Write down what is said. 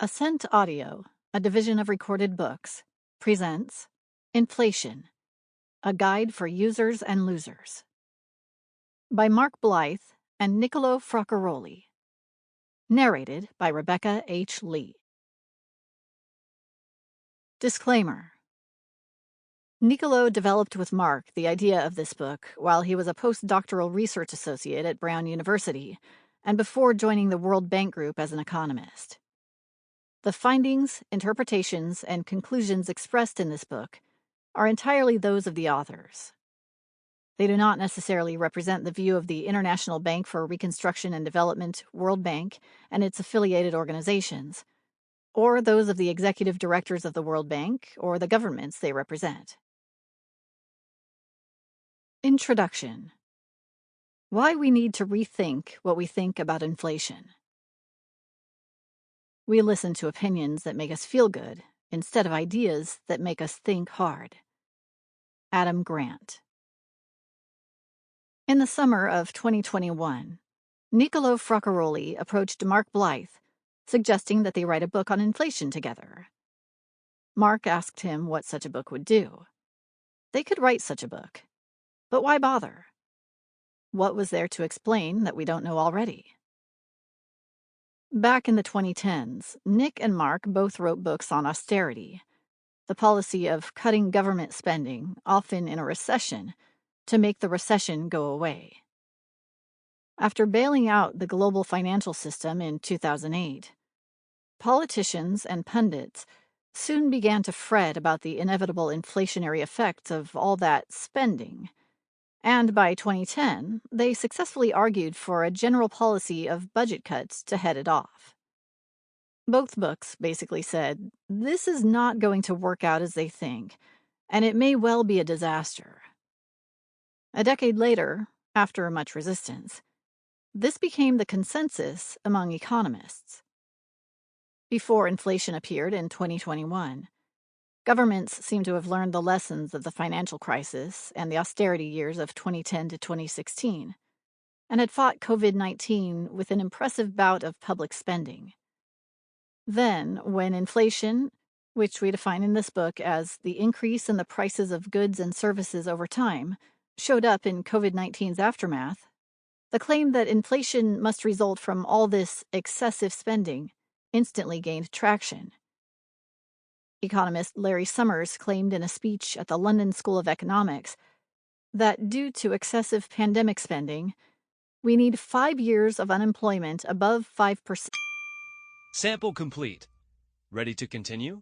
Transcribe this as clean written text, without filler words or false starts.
Ascent Audio, a division of Recorded Books, presents Inflation, a Guide for Users and Losers by Mark Blyth and Niccolo Fraccaroli. Narrated by Rebecca H. Lee. Disclaimer. Niccolo developed with Mark the idea of this book while he was a postdoctoral research associate at Brown University and before joining the World Bank Group as an economist. The findings, interpretations, and conclusions expressed in this book are entirely those of the authors. They do not necessarily represent the view of the International Bank for Reconstruction and Development, World Bank, and its affiliated organizations, or those of the executive directors of the World Bank or the governments they represent. Introduction. Why we need to rethink what we think about inflation. We listen to opinions that make us feel good instead of ideas that make us think hard. Adam Grant. In the summer of 2021, Niccolo Fraccaroli approached Mark Blyth, suggesting that they write a book on inflation together. Mark asked him what such a book would do. They could write such a book, but why bother? What was there to explain that we don't know already? Back in the 2010s, Nick and Mark both wrote books on austerity, the policy of cutting government spending, often in a recession, to make the recession go away. After bailing out the global financial system in 2008, politicians and pundits soon began to fret about the inevitable inflationary effects of all that spending, and by 2010, they successfully argued for a general policy of budget cuts to head it off. Both books basically said, this is not going to work out as they think, and it may well be a disaster. A decade later, after much resistance, this became the consensus among economists. Before inflation appeared in 2021, governments seem to have learned the lessons of the financial crisis and the austerity years of 2010 to 2016, and had fought COVID-19 with an impressive bout of public spending. Then, when inflation, which we define in this book as the increase in the prices of goods and services over time, showed up in COVID-19's aftermath, the claim that inflation must result from all this excessive spending instantly gained traction. Economist Larry Summers claimed in a speech at the London School of Economics that due to excessive pandemic spending, we need 5 years of unemployment above 5%. Sample complete. Ready to continue?